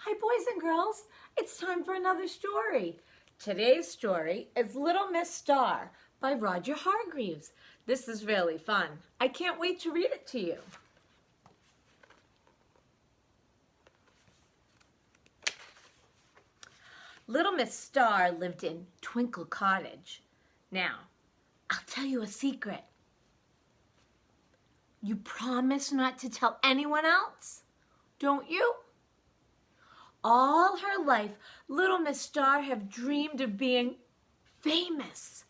Hi, boys and girls. It's time for another story. Today's story is Little Miss Star by Roger Hargreaves. This is really fun. I can't wait to read it to you. Little Miss Star lived in Twinkle Cottage. Now, I'll tell you a secret. You promise not to tell anyone else, don't you? All her life, Little Miss Star had dreamed of being famous.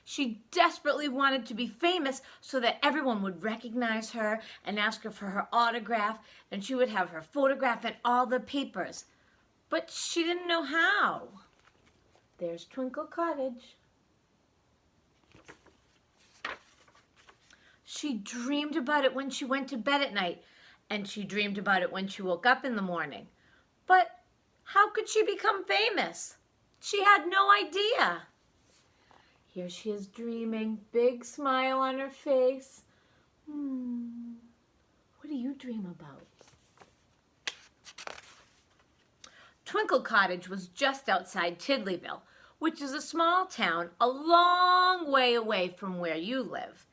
She desperately wanted to be famous so that everyone would recognize her and ask her for her autograph, and she would have her photograph in all the papers. But she didn't know how. There's Twinkle Cottage. She dreamed about it when she went to bed at night, and she dreamed about it when she woke up in the morning. But how could she become famous? She had no idea. Here she is dreaming, big smile on her face. What do you dream about? Twinkle Cottage was just outside Tiddlyville, which is a small town a long way away from where you live,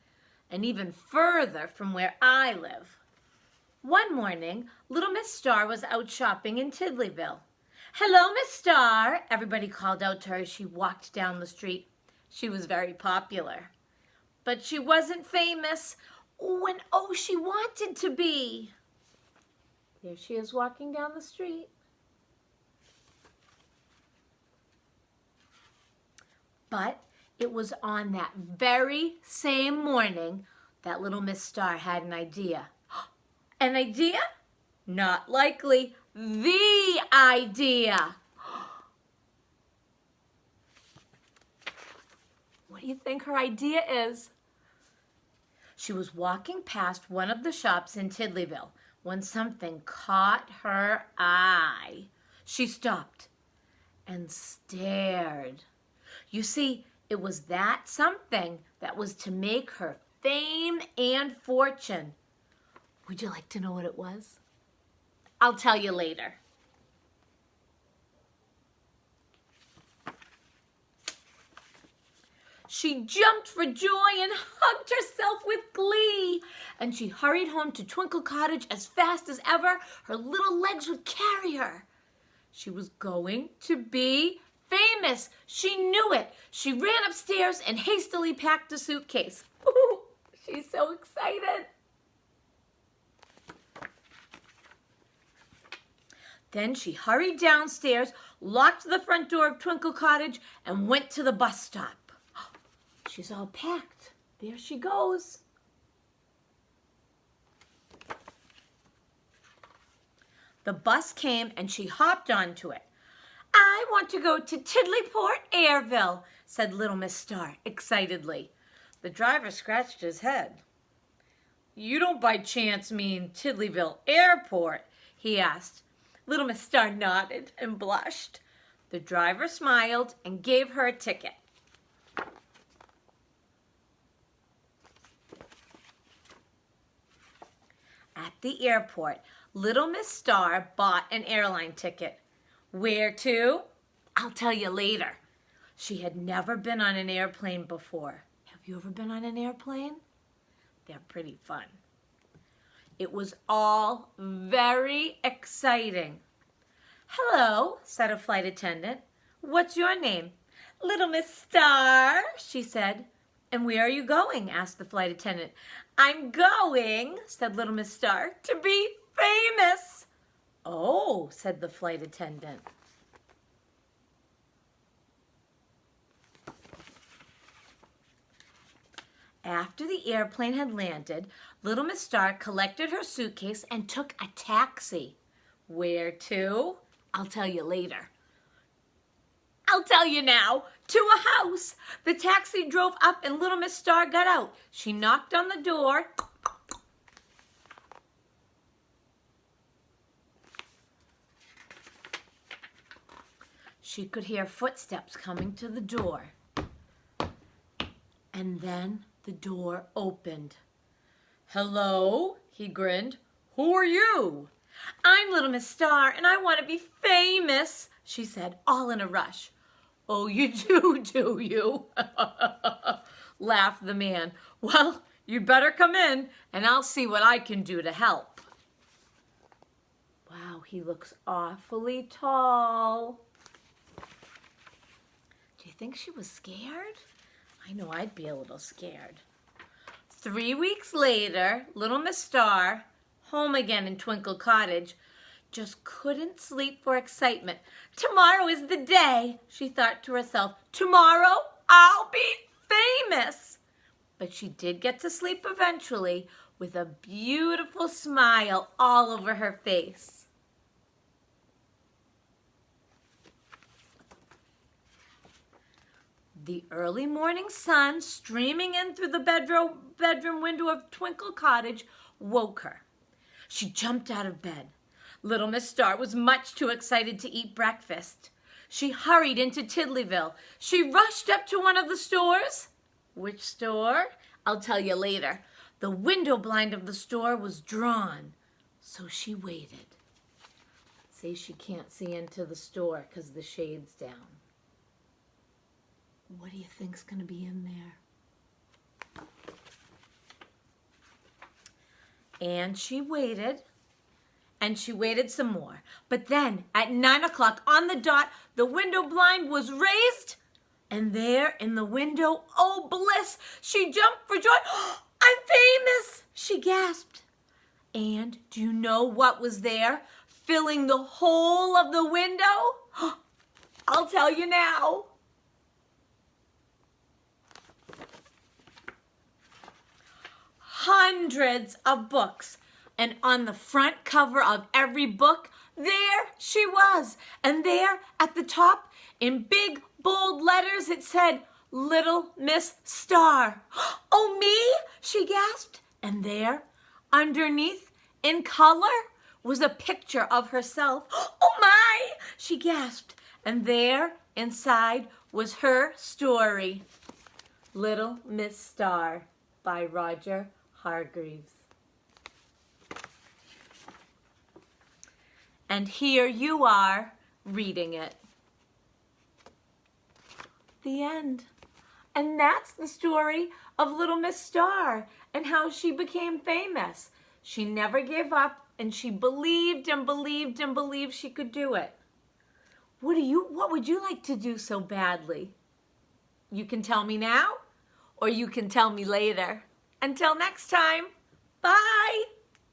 and even further from where I live. One morning, Little Miss Star was out shopping in Tiddlyville. "Hello, Miss Star," everybody called out to her as she walked down the street. She was very popular, but she wasn't famous when, she wanted to be. There she is walking down the street. But it was on that very same morning that Little Miss Star had an idea. An idea? Not likely. The idea. What do you think her idea is? She was walking past one of the shops in Tiddlyville when something caught her eye. She stopped and stared. You see, it was that something that was to make her fame and fortune. Would you like to know what it was? I'll tell you later. She jumped for joy and hugged herself with glee. And she hurried home to Twinkle Cottage as fast as ever her little legs would carry her. She was going to be famous. She knew it. She ran upstairs and hastily packed a suitcase. Ooh, she's so excited. Then she hurried downstairs, locked the front door of Twinkle Cottage, and went to the bus stop. She's all packed. There she goes. The bus came and she hopped onto it. "I want to go to Tiddlyport, Airville," said Little Miss Star excitedly. The driver scratched his head. "You don't by chance mean Tiddlyville Airport?" he asked. Little Miss Star nodded and blushed. The driver smiled and gave her a ticket. At the airport, Little Miss Star bought an airline ticket. Where to? I'll tell you later. She had never been on an airplane before. Have you ever been on an airplane? They're pretty fun. It was all very exciting. "Hello," said a flight attendant. "What's your name?" "Little Miss Star," she said. "And where are you going?" asked the flight attendant. "I'm going," said Little Miss Star, "to be famous." "Oh," said the flight attendant. After the airplane had landed, Little Miss Star collected her suitcase and took a taxi. Where to? I'll tell you later. I'll tell you now. To a house. The taxi drove up and Little Miss Star got out. She knocked on the door. She could hear footsteps coming to the door. And then the door opened. "Hello," he grinned. "Who are you?" I'm Little Miss Star, and I want to be famous, she said, all in a rush. Oh, you do you? Laughed the man. Well, you'd better come in, and I'll see what I can do to help. Wow, he looks awfully tall. Do you think she was scared? I know I'd be a little scared. 3 weeks later, Little Miss Star, home again in Twinkle Cottage, just couldn't sleep for excitement. Tomorrow is the day, she thought to herself. Tomorrow I'll be famous. But she did get to sleep eventually with a beautiful smile all over her face. The early morning sun streaming in through the bedroom window of Twinkle Cottage woke her. She jumped out of bed. Little Miss Star was much too excited to eat breakfast. She hurried into Tiddlyville. She rushed up to one of the stores. Which store? I'll tell you later. The window blind of the store was drawn, so she waited. See, she can't see into the store because the shade's down. What do you think's going to be in there? And she waited, and she waited some more. But then, at 9 o'clock on the dot, the window blind was raised, and there in the window, oh bliss, she jumped for joy. Oh, I'm famous, she gasped. And do you know what was there, filling the whole of the window? Oh, I'll tell you now. Hundreds of books, and on the front cover of every book, there she was, and there at the top, in big bold letters, it said, Little Miss Star. Oh, me? She gasped, and there, underneath, in color, was a picture of herself. Oh my, she gasped, and there, inside, was her story, Little Miss Star, by Roger Hargreaves. And here you are reading it. The end. And that's the story of Little Miss Star and how she became famous. She never gave up, and she believed and believed and believed she could do it. What would you like to do so badly? You can tell me now, or you can tell me later. Until next time, bye!